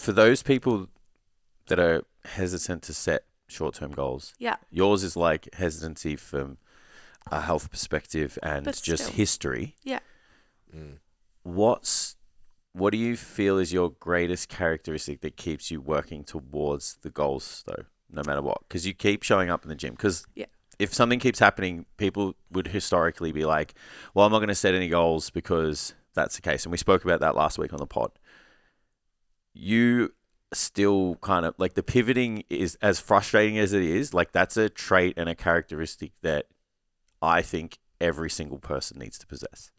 for those people that are hesitant to set short-term goals, Yeah. yours is like hesitancy from a health perspective and But just still. history. Yeah. What do you feel is your greatest characteristic that keeps you working towards the goals, though, no matter what? Because you keep showing up in the gym. Because if something keeps happening, people would historically be like, well, I'm not going to set any goals because that's the case. And we spoke about that last week on the pod. You still kind of, like, the pivoting is, as frustrating as it is, like, that's a trait and a characteristic that I think every single person needs to possess.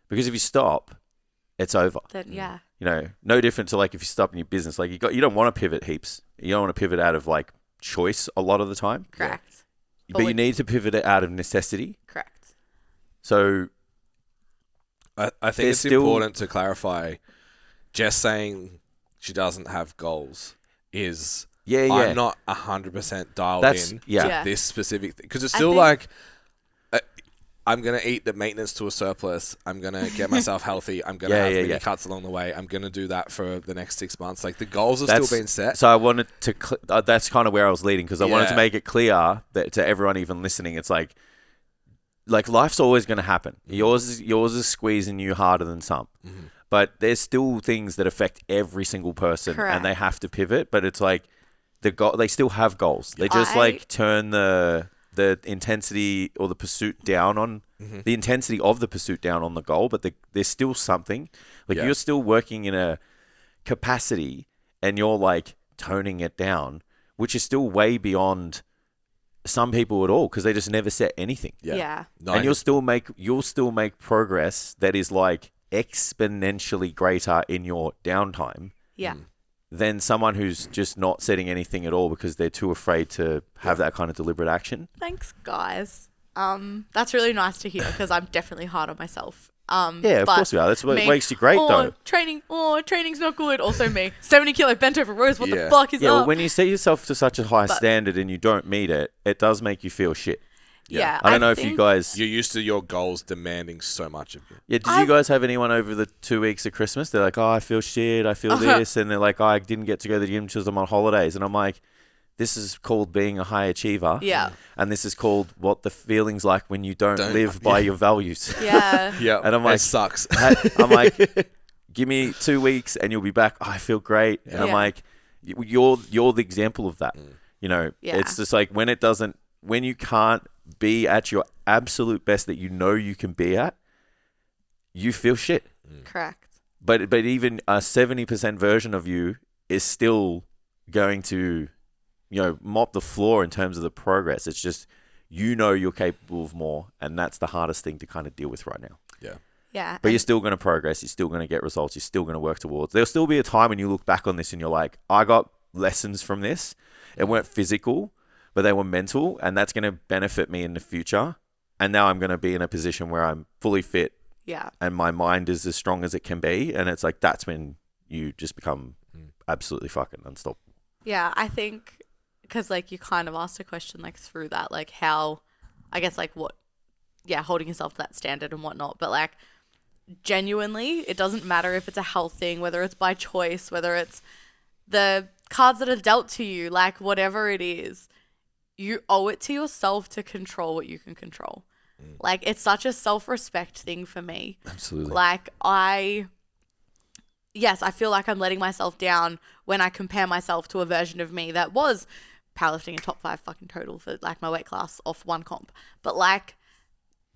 Because if you stop, it's over. Then, yeah. You know, no different to like if you stop in your business. Like you don't want to pivot heaps. You don't want to pivot out of like choice a lot of the time. Correct. But you need to pivot it out of necessity. Correct. So I think it's important to clarify. Jess saying she doesn't have goals is I'm not 100% dialed in to this specific thing. Because it's still like, I'm going to eat the maintenance to a surplus. I'm going to get myself healthy. I'm going to have mini cuts along the way. I'm going to do that for the next 6 months. Like, the goals are still being set. So I wanted to, that's kind of where I was leading, because I wanted to make it clear that to everyone even listening, it's like life's always going to happen. Yours is squeezing you harder than some. But there's still things that affect every single person. Correct. And they have to pivot. But it's like, they still have goals. They just turn the intensity or the pursuit down on the intensity of the pursuit down on the goal, but there's still something like you're still working in a capacity and you're like toning it down, which is still way beyond some people at all, because they just never set anything. Yeah. And you'll still make progress that is like exponentially greater in your downtime. Yeah. Than someone who's just not setting anything at all because they're too afraid to have that kind of deliberate action. Thanks, guys. That's really nice to hear, because I'm definitely hard on myself. Yeah, of course we are. That's what makes you great, though. Training's not good. Also me, 70 kilo bent over rows. What the fuck is up? Well, when you set yourself to such a high standard and you don't meet it, it does make you feel shit. Yeah. I don't know if you guys... You're used to your goals demanding so much of you. Yeah, did you guys have anyone over the 2 weeks of Christmas? They're like, oh, I feel shit, I feel this. And they're like, oh, I didn't get to go to the gym because I'm on holidays. And I'm like, this is called being a high achiever. Yeah. And this is called what the feeling's like when you don't live by your values. Yeah. Yeah. And I'm like... It sucks. I'm like, give me 2 weeks and you'll be back. Oh, I feel great. And I'm like, you're the example of that. You know, it's just like when you can't be at your absolute best that you know you can be at, you feel shit. Correct. But even a 70% version of you is still going to, mop the floor in terms of the progress. It's just, you're capable of more, and that's the hardest thing to kind of deal with right now. Yeah. Yeah. But you're still going to progress. You're still going to get results. You're still going to work towards. There'll still be a time when you look back on this and you're like, I got lessons from this. It weren't physical, but they were mental, and that's going to benefit me in the future. And now I'm going to be in a position where I'm fully fit. Yeah. And my mind is as strong as it can be. And it's like, that's when you just become absolutely fucking unstoppable. Yeah, I think, because like you kind of asked a question like through that, like how, I guess like what, holding yourself to that standard and whatnot. But like genuinely, it doesn't matter if it's a health thing, whether it's by choice, whether it's the cards that are dealt to you, like whatever it is. You owe it to yourself to control what you can control. Like, it's such a self-respect thing for me. Absolutely. Like, I feel like I'm letting myself down when I compare myself to a version of me that was powerlifting a top 5 fucking total for, like, my weight class off one comp. But, like,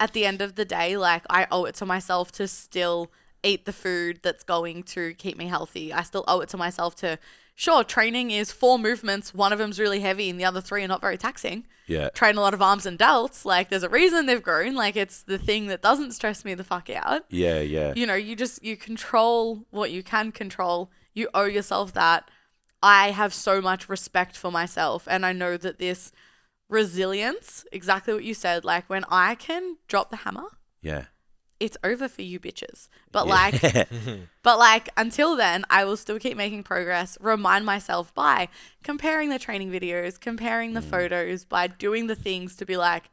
at the end of the day, like, I owe it to myself to still eat the food that's going to keep me healthy. I still owe it to myself to... Sure, training is 4 movements. One of them's really heavy and the other 3 are not very taxing. Yeah. Train a lot of arms and delts. Like, there's a reason they've grown. Like, it's the thing that doesn't stress me the fuck out. Yeah, yeah. You control what you can control. You owe yourself that. I have so much respect for myself. And I know that this resilience, exactly what you said, like, when I can drop the hammer. Yeah. It's over for you bitches. But until then, I will still keep making progress, remind myself by comparing the training videos, comparing the photos, by doing the things to be like,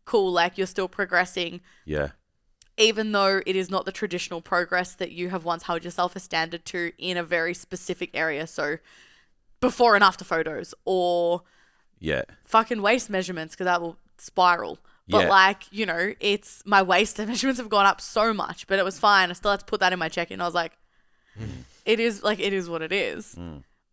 cool, like you're still progressing. Yeah. even though it is not the traditional progress that you have once held yourself a standard to in a very specific area. So before and after photos or fucking waist measurements, because that will spiral. But like, you know, it's my waist measurements have gone up so much, but it was fine. I still had to put that in my check-in. I was like, it is what it is.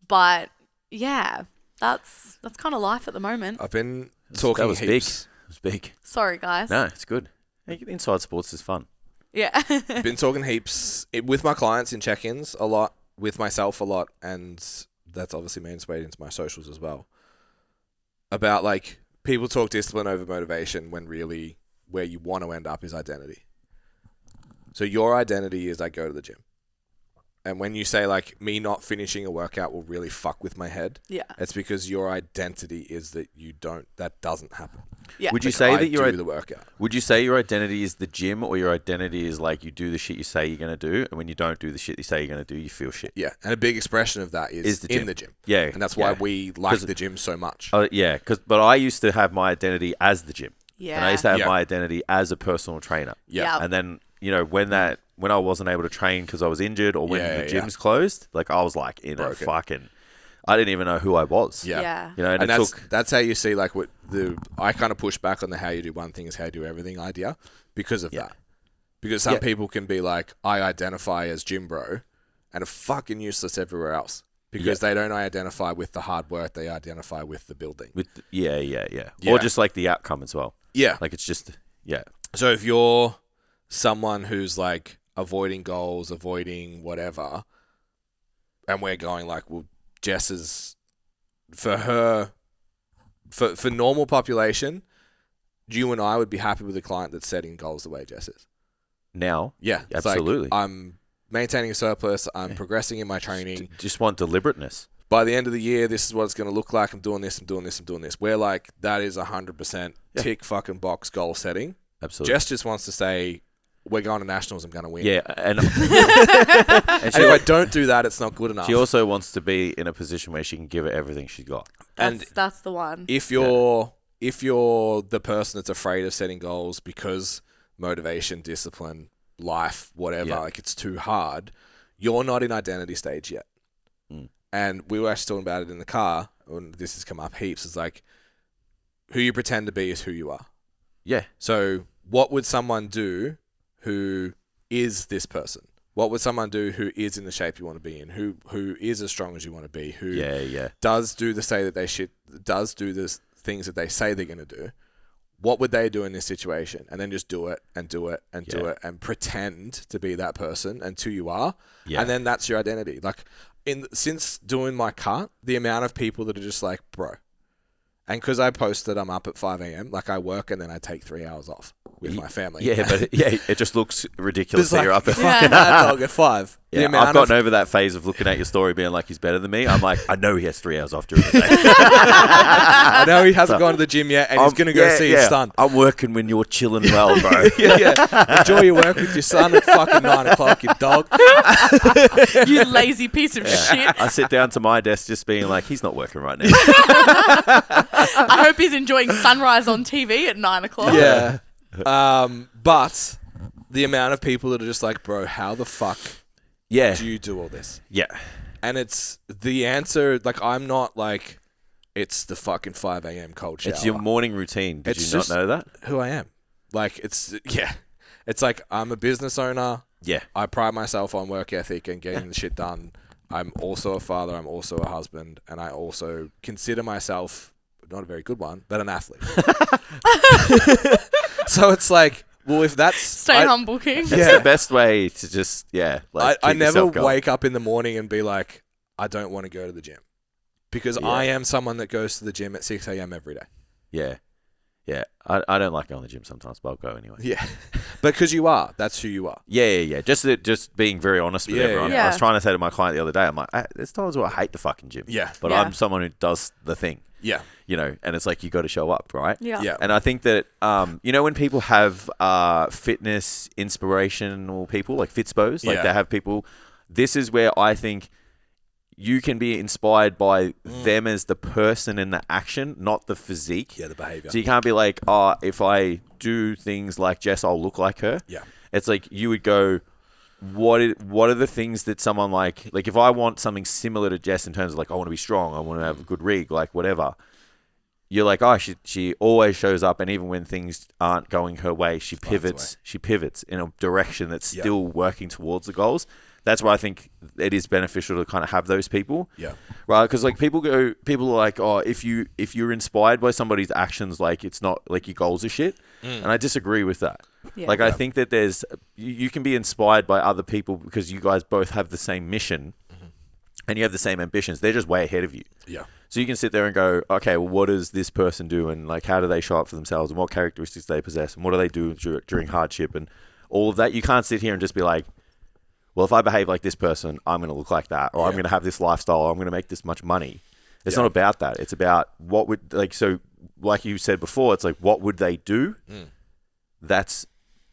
But yeah, that's kind of life at the moment. I've been talking heaps. Big. It was big. Sorry, guys. No, it's good. Inside sports is fun. Yeah. Been talking heaps with my clients in check-ins a lot, with myself a lot, and that's obviously translated into my socials as well. About like people talk discipline over motivation when really where you want to end up is identity. So your identity is I go to the gym. And when you say like me not finishing a workout will really fuck with my head, it's because your identity is that that doesn't happen. Yeah. Would you say that do the workout? Would you say your identity is the gym, or your identity is like you do the shit you say you're going to do, and when you don't do the shit you say you're going to do, you feel shit? Yeah, and a big expression of that is in the gym. Yeah, and that's why we like the gym so much. But I used to have my identity as the gym. Yeah, and I used to have my identity as a personal trainer. Yeah, and then you know when I wasn't able to train because I was injured, or when the gym's closed, like I was like in a fucking. I didn't even know who I was. Yeah. You know, and that's how you see like I kind of push back on the how you do one thing is how you do everything idea because of that. Because some people can be like, I identify as gym bro, and are fucking useless everywhere else because they don't identify with the hard work. They identify with the building. Or just like the outcome as well. Yeah. Like it's just So if you're someone who's like avoiding goals, avoiding whatever, and we're going like, well, Jess is, for normal population, you and I would be happy with a client that's setting goals the way Jess is. Now? Yeah. Absolutely. Like, I'm maintaining a surplus. I'm progressing in my training. Just want deliberateness. By the end of the year, this is what it's going to look like. I'm doing this, I'm doing this, I'm doing this. We're like, that is 100% tick fucking box goal setting. Absolutely. Jess just wants to say, we're going to nationals, I'm going to win. Yeah, and if I don't do that, it's not good enough. She also wants to be in a position where she can give it everything she's got. That's the one. If you're the person that's afraid of setting goals because motivation, discipline, life, whatever, like it's too hard, you're not in identity stage yet. And we were actually talking about it in the car, and this has come up heaps, is like, who you pretend to be is who you are. Yeah. So what would someone do who is this person? What would someone do who is in the shape you want to be in? Who is as strong as you want to be? Who does do the things that they say they're going to do? What would they do in this situation? And then just do it and do it and do it and pretend to be that person until you are. Yeah. And then that's your identity. Like since doing my cut, the amount of people that are just like, bro. And because I posted I'm up at 5 a.m., like I work and then I take 3 hours off with my family. Yeah, but it just looks ridiculous that you're up at 5. Dog at 5. Yeah, I've gotten over that phase of looking at your story being like he's better than me. I'm like, I know he has 3 hours off during the day. I know he hasn't gone to the gym yet and he's going to go see his son. I'm working when you're chilling well, bro. Enjoy your work with your son at fucking 9 o'clock, you dog. You lazy piece of shit. I sit down to my desk just being like, he's not working right now. I hope he's enjoying sunrise on TV at 9 o'clock. Yeah. But the amount of people that are just like, bro, how the fuck do you do all this? Yeah. And it's the answer, like, I'm not like, it's the fucking 5 a.m. cold shower. It's your morning routine. Did you not know that? Who I am. Like, it's like, I'm a business owner. Yeah. I pride myself on work ethic and getting the shit done. I'm also a father. I'm also a husband. And I also consider myself, not a very good one, but an athlete. So it's like, well, if that's... Stay humble, King. It's the best way to just, I never wake up in the morning and be like, I don't want to go to the gym. Because I am someone that goes to the gym at 6 a.m. every day. Yeah. Yeah. I don't like going to the gym sometimes, but I'll go anyway. Yeah. Because you are. That's who you are. Yeah. Just being very honest with everyone. Yeah. I was trying to say to my client the other day, I'm like, there's times where I hate the fucking gym. Yeah. But I'm someone who does the thing. Yeah. You know, and it's like you got to show up, right? Yeah. And I think that, when people have fitness inspirational people, like Fitspos, like they have people, this is where I think you can be inspired by them as the person in the action, not the physique. Yeah, the behavior. So you can't be like, if I do things like Jess, I'll look like her. Yeah. it's like you would go, what are the things that someone like if I want something similar to Jess in terms of like, I want to be strong, I want to have a good rig, like whatever. You're like, oh, she always shows up, and even when things aren't going her way, she pivots in a direction that's still working towards the goals. That's why I think it is beneficial to kind of have those people. Yeah. Right? Because like people are like, oh, if you're inspired by somebody's actions, like it's not like your goals are shit. And I disagree with that. Yeah. Like I think that you can be inspired by other people because you guys both have the same mission and you have the same ambitions. They're just way ahead of you. Yeah. So you can sit there and go, okay, well, what does this person do? And like, how do they show up for themselves? And what characteristics they possess? And what do they do during hardship? And all of that. You can't sit here and just be like, well, if I behave like this person, I'm going to look like that. Or I'm going to have this lifestyle. Or I'm going to make this much money. It's not about that. It's about what would, like you said before, it's like, what would they do?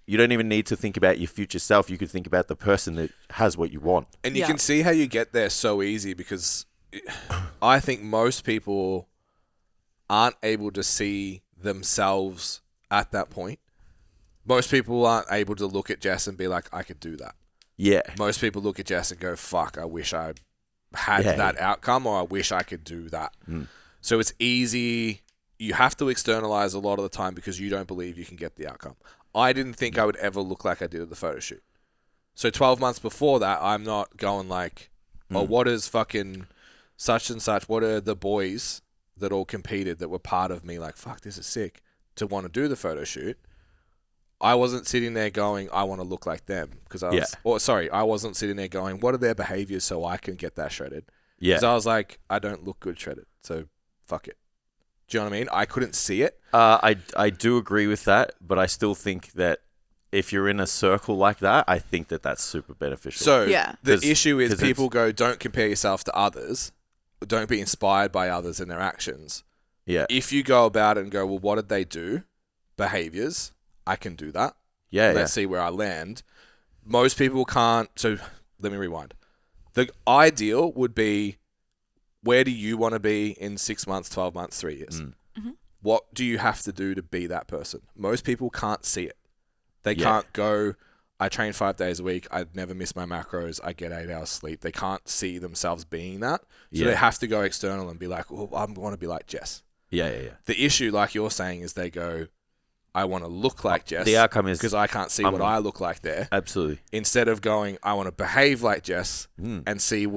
You don't even need to think about your future self. You could think about the person that has what you want. And you can see how you get there so easy because I think most people aren't able to see themselves at that point. Most people aren't able to look at Jess and be like, I could do that. Yeah. Most people look at Jess and go, fuck, I wish I had that outcome, or I wish I could do that. So it's easy. You have to externalize a lot of the time because you don't believe you can get the outcome. I didn't think I would ever look like I did at the photo shoot. So 12 months before that, I'm not going like, oh, what is fucking such and such? What are the boys that all competed that were part of me like, fuck, this is sick, to want to do the photo shoot? I wasn't sitting there going, I want to look like them. Because I wasn't sitting there going, what are their behaviors so I can get that shredded? Yeah. Because I was like, I don't look good shredded, so fuck it. Do you know what I mean? I couldn't see it. I do agree with that, but I still think that if you're in a circle like that, I think that that's super beneficial. So the issue is people go, don't compare yourself to others. Don't be inspired by others and their actions. Yeah. If you go about it and go, well, what did they do? Behaviors. I can do that. Yeah. Let's see where I land. Most people can't. So let me rewind. The ideal would be, where do you want to be in 6 months, 12 months, 3 years? What do you have to do to be that person? Most people can't see it. They can't go, I train 5 days a week. I never miss my macros. I get 8 hours sleep. They can't see themselves being that. So they have to go external and be like, well, I want to be like Jess. Yeah. The issue, like you're saying, is they go, I want to look like Jess. The outcome is, because I can't see what I look like there. Absolutely. Instead of going, I want to behave like Jess and see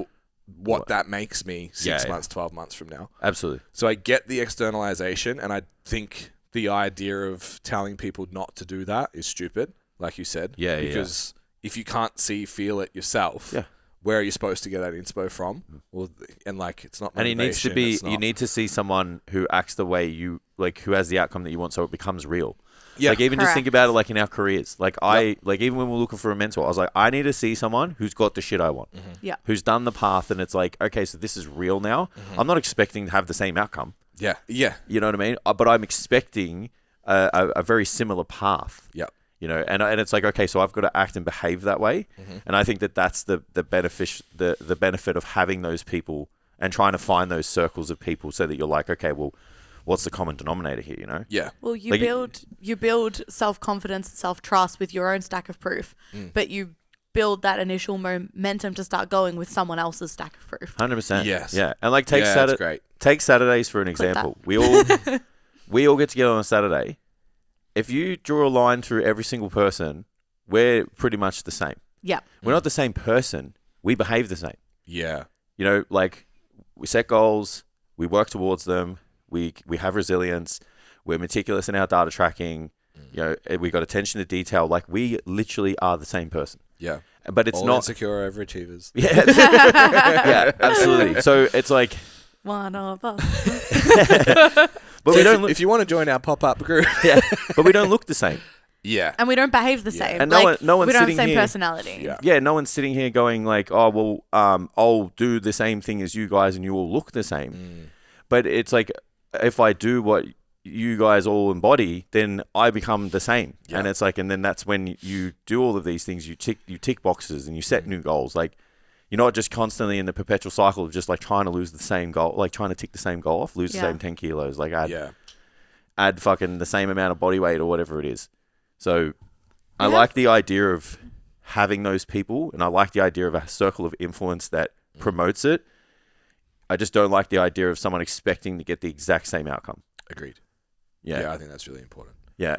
what that makes me 6 months, 12 months from now. Absolutely. So I get the externalization, and I think the idea of telling people not to do that is stupid, like you said. Yeah, because if you can't feel it yourself, where are you supposed to get that inspo from? Well, and like, it's not motivation. And it needs to be, you need to see someone who acts the way you, like, who has the outcome that you want, so it becomes real. Yeah. Like, even just think about it, like, in our careers. Like, like, even when we're looking for a mentor, I was like, I need to see someone who's got the shit I want. Yeah. Who's done the path, and it's like, okay, so this is real now. I'm not expecting to have the same outcome. Yeah. Yeah. You know what I mean? But I'm expecting a very similar path. Yeah. You know, and it's like, okay, so I've got to act and behave that way. And I think that that's the benefit of having those people and trying to find those circles of people, so that you're like, okay, well, what's the common denominator here, you know? Yeah. Well, you build self-confidence and self-trust with your own stack of proof, but you build that initial momentum to start going with someone else's stack of proof. 100%. Yes. Yeah. And like, take Saturdays for an example. We all get together on a Saturday. If you draw a line through every single person, we're pretty much the same. Yeah. We're not the same person. We behave the same. Yeah. You know, like, we set goals, we work towards them, we have resilience, we're meticulous in our data tracking, you know, we got attention to detail. Like, we literally are the same person. Yeah. But it's all not insecure overachievers. Yeah. Yeah, absolutely. So it's like, one of us. But so we don't. If you want to join our pop-up group, but we don't look the same. Yeah, and we don't behave the same. And no one's we don't have the same here, personality. Yeah, no one's sitting here going like, oh well, I'll do the same thing as you guys, and you all look the same. But it's like, if I do what you guys all embody, then I become the same. And it's like, and then that's when you do all of these things. You tick boxes and you set new goals. Like, you're not just constantly in the perpetual cycle of just like trying to lose the same goal, like trying to tick the same goal off, lose the same 10 kilos, like add fucking the same amount of body weight or whatever it is. So I like the idea of having those people, and I like the idea of a circle of influence that promotes it. I just don't like the idea of someone expecting to get the exact same outcome. Agreed. Yeah, I think that's really important. Yeah.